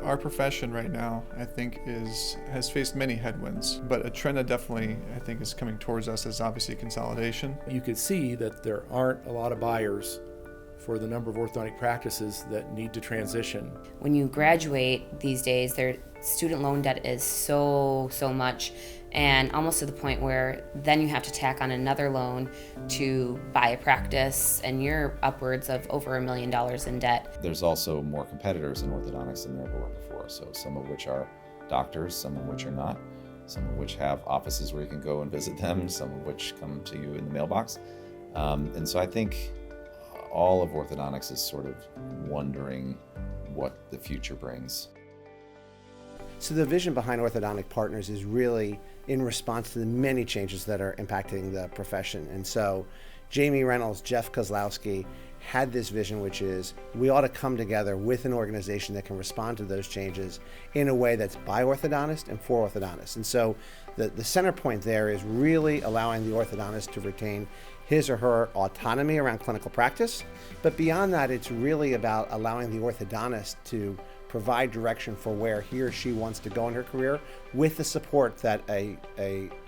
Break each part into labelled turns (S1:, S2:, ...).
S1: Our profession right now, I think, has faced many headwinds, but a trend that definitely, I think, is coming towards us is obviously consolidation.
S2: You could see that there aren't a lot of buyers for the number of orthodontic practices that need to transition.
S3: When you graduate these days, their student loan debt is so much, and almost to the point where then you have to tack on another loan to buy a practice, and you're upwards of over $1 million in debt.
S4: There's also more competitors in orthodontics than there ever were before, so some of which are doctors, some of which are not, some of which have offices where you can go and visit them, some of which come to you in the mailbox. And so I think all of orthodontics is sort of wondering what the future brings.
S5: So the vision behind Orthodontic Partners is really in response to the many changes that are impacting the profession. And so Jamie Reynolds, Jeff Kozlowski had this vision, which is we ought to come together with an organization that can respond to those changes in a way that's by orthodontists and for orthodontists. And so the center point there is really allowing the orthodontist to retain his or her autonomy around clinical practice. But beyond that, it's really about allowing the orthodontist to provide direction for where he or she wants to go in her career with the support that a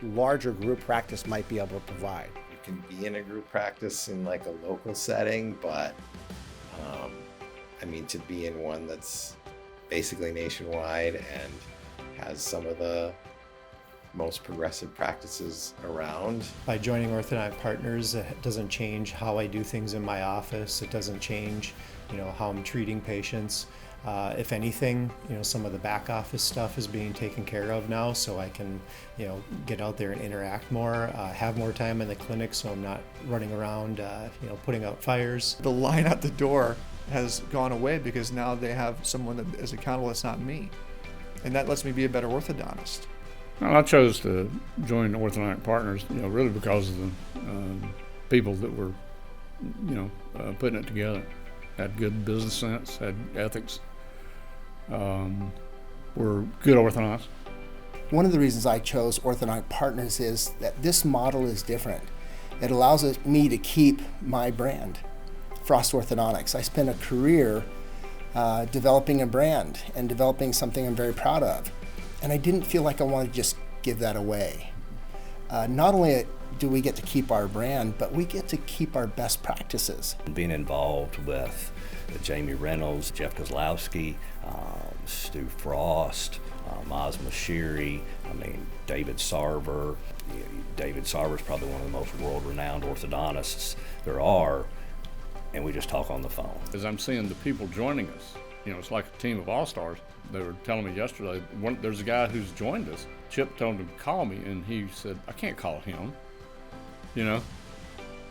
S5: larger group practice might be able to provide.
S6: You can be in a group practice in like a local setting, but to be in one that's basically nationwide and has some of the most progressive practices around.
S7: By joining Orthodontic Partners, it doesn't change how I do things in my office. It doesn't change, how I'm treating patients. If anything, some of the back office stuff is being taken care of now, so I can, get out there and interact more, have more time in the clinic, so I'm not running around, putting out fires.
S1: The line at the door has gone away because now they have someone that is accountable. It's not me, and that lets me be a better orthodontist.
S8: Well, I chose to join Orthodontic Partners, really because of the people that were, putting it together. Had good business sense, had ethics, were good orthodontists.
S9: One of the reasons I chose Orthodontic Partners is that this model is different. It allows me to keep my brand, Frost Orthodontics. I spent a career developing a brand and developing something I'm very proud of. And I didn't feel like I wanted to just give that away. Not only do we get to keep our brand, but we get to keep our best practices.
S10: Being involved with Jamie Reynolds, Jeff Kozlowski, Stu Frost, Ozma Sheary, David Sarver. David Sarver is probably one of the most world-renowned orthodontists there are, and we just talk on the phone.
S8: As I'm seeing the people joining us, it's like a team of all-stars. They were telling me yesterday, there's a guy who's joined us. Chip told him to call me, and he said, I can't call him,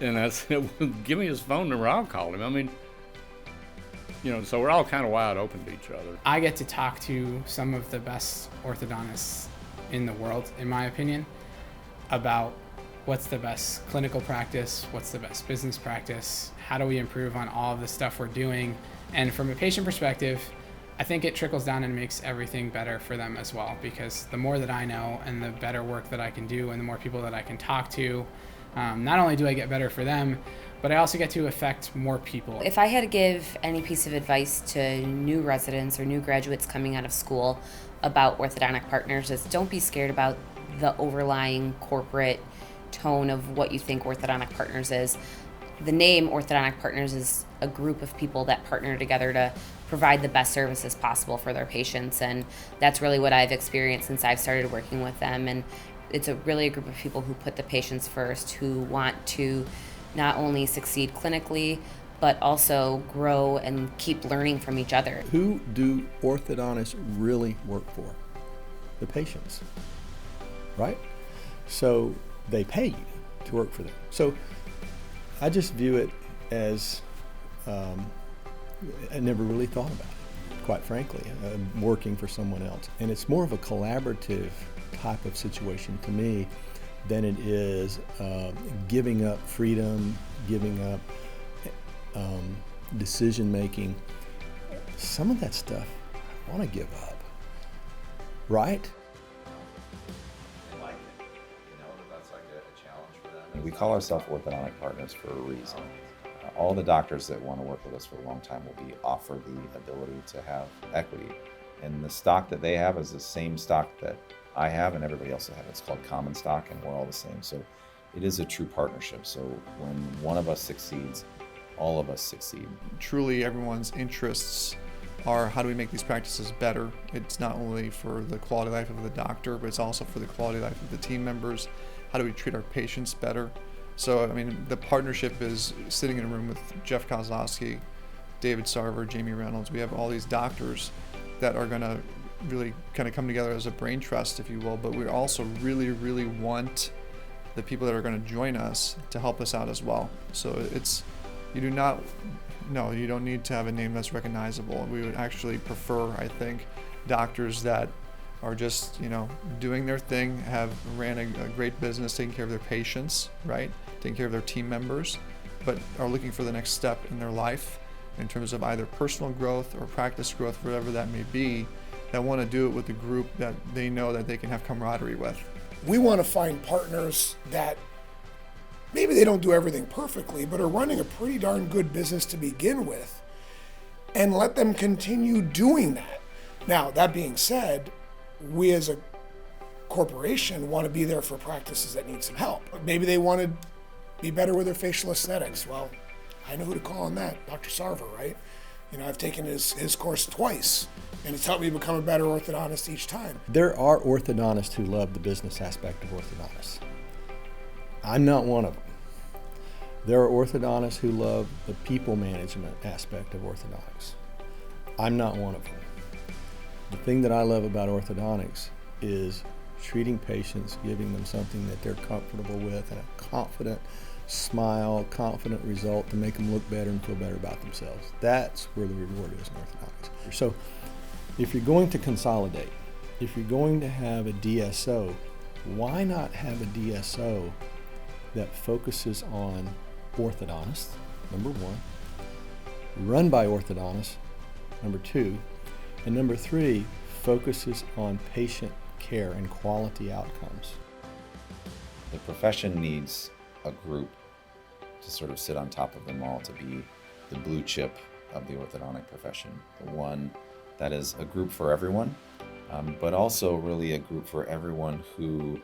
S8: And I said, well, give me his phone number, I'll call him. So we're all kind of wide open to each other.
S11: I get to talk to some of the best orthodontists in the world, in my opinion, about what's the best clinical practice, what's the best business practice, how do we improve on all of the stuff we're doing. And from a patient perspective, I think it trickles down and makes everything better for them as well, because the more that I know and the better work that I can do and the more people that I can talk to, not only do I get better for them, but I also get to affect more people.
S3: If I had to give any piece of advice to new residents or new graduates coming out of school about Orthodontic Partners, is don't be scared about the overlying corporate tone of what you think Orthodontic Partners is. The name Orthodontic Partners is a group of people that partner together to provide the best services possible for their patients, and that's really what I've experienced since I've started working with them. And it's really a group of people who put the patients first, who want to not only succeed clinically, but also grow and keep learning from each other.
S12: Who do orthodontists really work for? The patients, right? So they pay you to work for them. So I just view it as, I never really thought about it, quite frankly, working for someone else. And it's more of a collaborative type of situation to me than it is giving up freedom, giving up decision making. Some of that stuff I want to give up, right?
S4: That's like a challenge for them. We call ourselves Orthodontic Partners for a reason. All the doctors that want to work with us for a long time will be offered the ability to have equity And the stock that they have is the same stock that I have and everybody else will have. It's called common stock, and we're all the same. So it is a true partnership. So when one of us succeeds, all of us succeed.
S1: Truly, everyone's interests are how do we make these practices better. It's not only for the quality of life of the doctor, but it's also for the quality of life of the team members. How do we treat our patients better? So, I mean, the partnership is sitting in a room with Jeff Kozlowski, David Sarver, Jamie Reynolds. We have all these doctors that are going to really kind of come together as a brain trust, if you will, but we also really, really want the people that are going to join us to help us out as well. So you don't need to have a name that's recognizable. We would actually prefer, I think, doctors that are just, doing their thing, have ran a great business, taking care of their patients, right? Taking care of their team members, but are looking for the next step in their life in terms of either personal growth or practice growth, whatever that may be, that want to do it with a group that they know that they can have camaraderie with.
S13: We want to find partners that maybe they don't do everything perfectly, but are running a pretty darn good business to begin with, and let them continue doing that. Now, that being said, we as a corporation want to be there for practices that need some help. Maybe they want to be better with their facial aesthetics. Well, I know who to call on that, Dr. Sarver, right? I've taken his course twice, and it's helped me become a better orthodontist each time.
S12: There are orthodontists who love the business aspect of orthodontists. I'm not one of them. There are orthodontists who love the people management aspect of orthodontics. I'm not one of them. The thing that I love about orthodontics is treating patients, giving them something that they're comfortable with, and a confident smile, confident result to make them look better and feel better about themselves. That's where the reward is in orthodontics. So if you're going to consolidate, if you're going to have a DSO, why not have a DSO that focuses on orthodontists, number one, run by orthodontists, number two, and number three, focuses on patient care and quality outcomes.
S4: The profession needs a group to sort of sit on top of them all, to be the blue chip of the orthodontic profession, the one that is a group for everyone, but also really a group for everyone who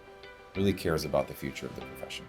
S4: really cares about the future of the profession.